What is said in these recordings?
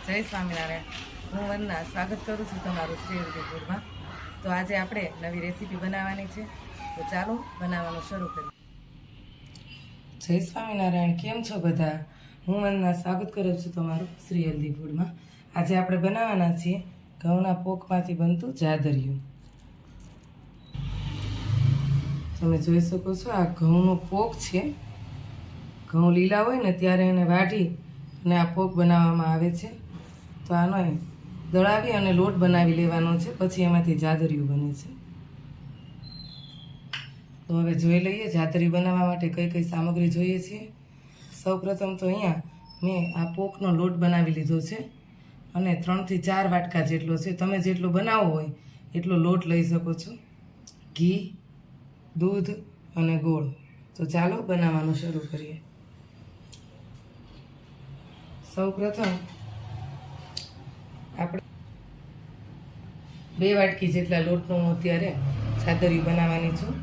જય સ્વામિનારાયણ. હું વંદના સ્વાગત કરું છું તમારું શ્રી હરિપુરમાં. તો આજે આપણે નવી રેસીપી બનાવવાની છે, તો ચાલો બનાવવાનું શરૂ કરીએ. જય સ્વામિનારાયણ. કેમ છો બધા? હું વંદના સ્વાગત કરું છું તમારું શ્રી હેલ્ધી ફૂડમાં. આજે આપણે બનાવવાના છીએ ઘઉંના પોકમાંથી બનતું જાદરિયું. તમે જોઈ શકો છો આ ઘઉંનો પોક છે. ઘઉં લીલા હોય ને ત્યારે એને વાઢી અને આ પોક બનાવવામાં આવે છે. તો આનો દળાવી અને લોટ બનાવી લેવાનો છે, પછી એમાંથી જાદરિયું બને છે. તો હવે જોઈ લઈએ જાદરિયું બનાવવા માટે કઈ કઈ સામગ્રી જોઈએ છે. સૌપ્રથમ તો અહીંયા મેં આ પોકનો લોટ બનાવી લીધો છે અને 3 થી 4 વાટકા જેટલો છે. તમે જેટલો બનાવવો હોય એટલો લોટ લઈ શકો છો. ઘી, દૂધ અને ગોળ. તો ચાલો બનાવવાનું શરૂ કરીએ. સૌપ્રથમ આપણે 2 વાટકી જેટલા લોટનો હું અત્યારે જાદરિયું બનાવવાની છું.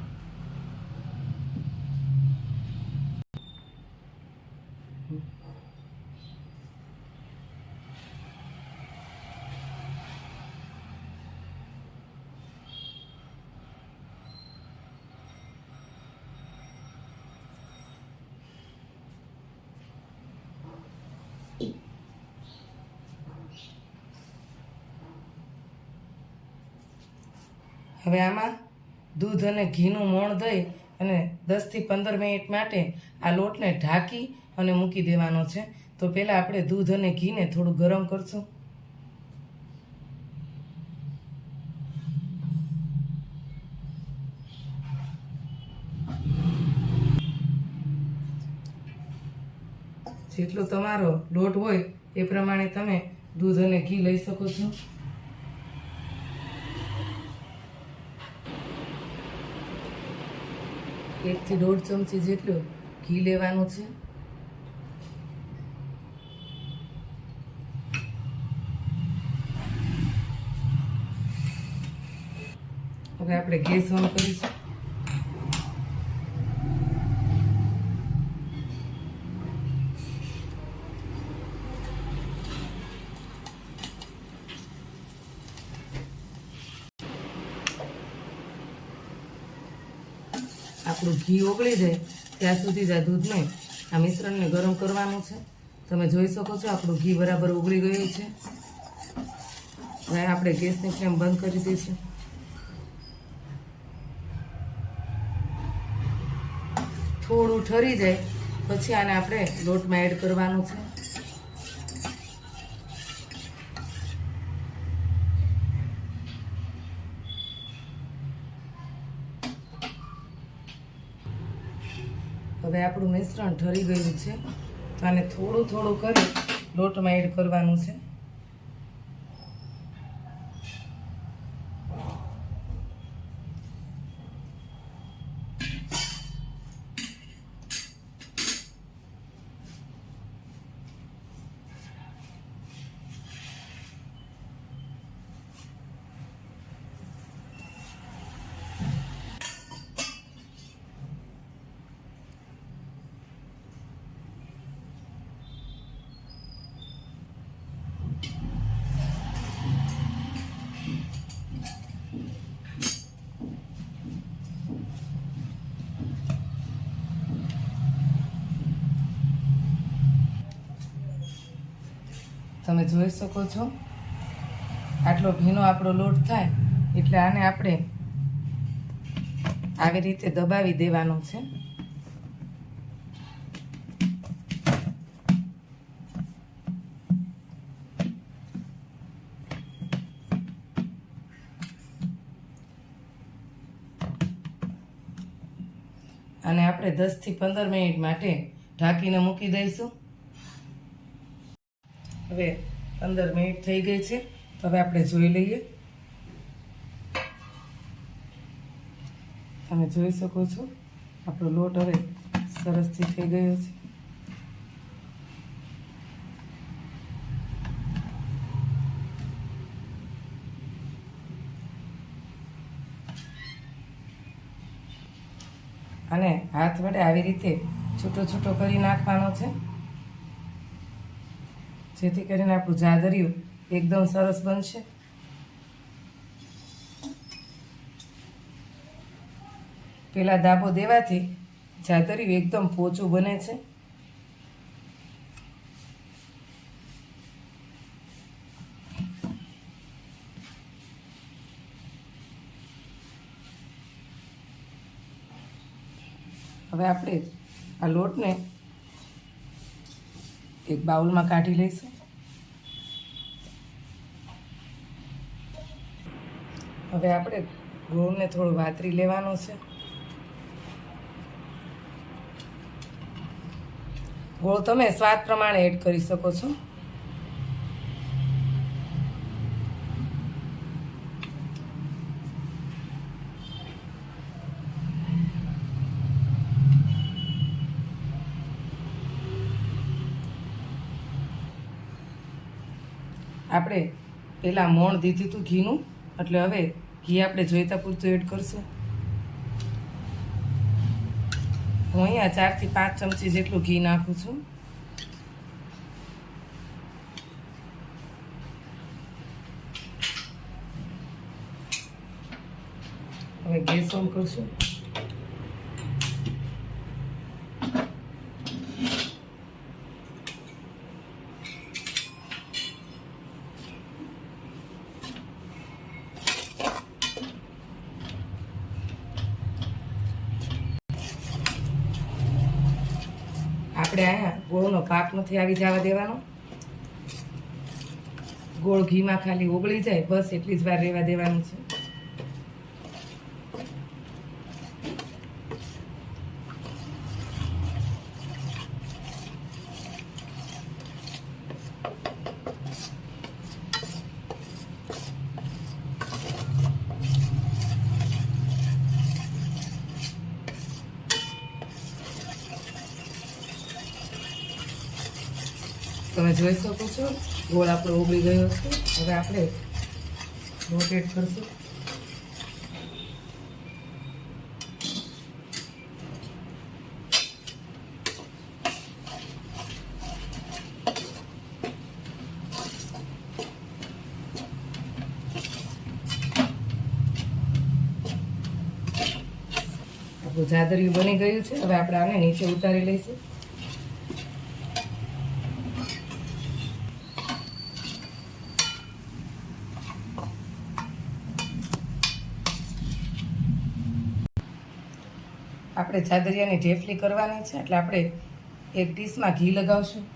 હવે આમાં દૂધ અને ઘીનું મોણ દઈ અને 10 થી 15 મિનિટ માટે આ લોટને ઢાંકી અને મૂકી દેવાનો છે. તો પહેલાં આપણે દૂધ અને ઘીને થોડું ગરમ કરશું. જેટલો તમારો લોટ હોય એ પ્રમાણે તમે દૂધ અને ઘી લઈ શકો છો. એક થી 1.5 ચમચી જેટલું ઘી લેવાનું છે. હવે આપણે ગેસ ઓન કરીશું. આપણું ઘી ઓગળી જાય ત્યાં સુધી જ આ દૂધને આ મિશ્રણને ગરમ કરવાનું છે. તમે જોઈ શકો છો આપણું ઘી બરાબર ઓગળી ગયું છે. હવે આપણે ગેસની ફ્લેમ બંધ કરી દઈશું. થોડું ઠરી જાય પછી આને આપણે લોટમાં એડ કરવાનું છે. હવે આપણું મિશ્રણ ઠરી ગયું છે, તો આને થોડું થોડું કરી લોટમાં એડ કરવાનું છે. તમે જોઈ શકો છો આટલો ભીનો આપણો લોટ થાય એટલે આને આપણે આવી રીતે દબાવી દેવાનું છે. અને આપણે 10 થી 15 મિનિટ માટે ઢાંકીને મૂકી દઈશું. હવે 15 મિનિટ થઈ ગઈ છે, તો હવે આપણે જોઈ લઈએ. તમે જોઈ શકો છો આપણો લોટ હવે સરસથી થઈ ગયો છે. અને હાથ વડે આવી રીતે છૂટો છૂટો કરી નાખવાનો છે. જેથી કરીને આપણું જાદરિયું એકદમ સરસ બનશે. પેલા દાબો દેવાથી જાદરિયું એકદમ પોચું બને છે. હવે આપણે આ લોટને એક બાઉલમાં કાઢી લઈશું. હવે આપણે ગોળને થોડું વાતરી લેવાનો છે. ગોળ તમે સ્વાદ પ્રમાણે એડ કરી શકો છો. આપણે પહેલાં મોણ દીધું હતું ઘીનું, એટલે હવે ઘી આપણે જોઈતા પૂરતું એડ કરશું. હું અહીંયા 4 થી 5 ચમચી જેટલું ઘી નાખું છું. હવે ગેસ ઓન કરશું. આપણે અહીંયા ગોળનો પાક નથી આવી જવા દેવાનો. ગોળ ઘીમાં ખાલી ઓગળી જાય બસ એટલી જ વાર રહેવા દેવાનું છે. તમે જોઈ શકો છો ગોળ આપણો ઉગળી ગયો છે. હવે આપણે લોટ એડ કરશું. આપણું જાદરિયું બની ગયું છે. હવે આપણે આને નીચે ઉતારી લઈશું. આપણે જાદરિયાની ઢેફલી કરવાની છે, એટલે આપણે એક ડીશમાં ઘી લગાવશું.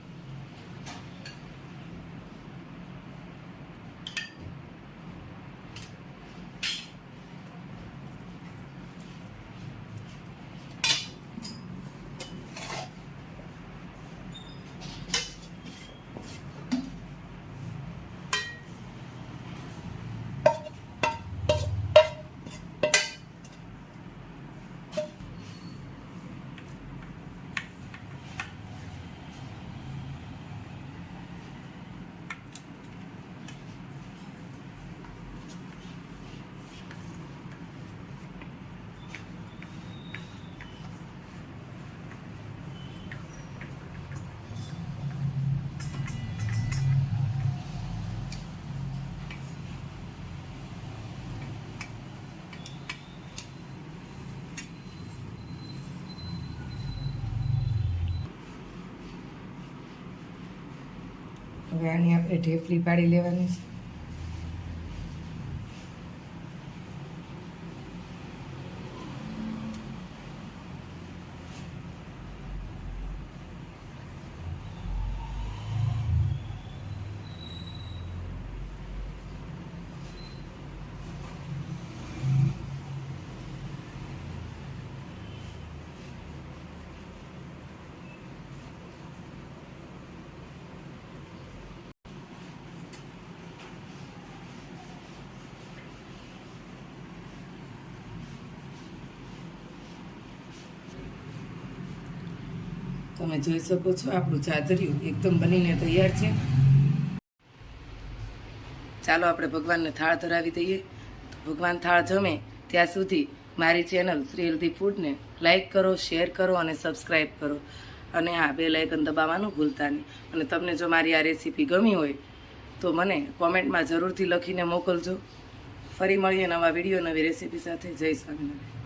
હવે આની આપણે ઢેફલી પાડી લેવાની છે. તમે જોઈ શકો છો આપણું જાદરિયું એકદમ બનીને તૈયાર છે. ચાલો આપણે ભગવાનને થાળ ધરાવી દઈએ. તો ભગવાન થાળ જમે ત્યાં સુધી મારી ચેનલ શ્રી હેલ્ધી ફૂડને લાઈક કરો, શેર કરો અને સબસ્ક્રાઈબ કરો. અને હા, બેલ આઇકન દબાવવાનું ભૂલતા નહીં. અને તમને જો મારી આ રેસીપી ગમી હોય તો મને કોમેન્ટમાં જરૂરથી લખીને મોકલજો. ફરી મળીએ નવા વિડીયો, નવી રેસીપી સાથે. જય સ્વામિનારાયણ.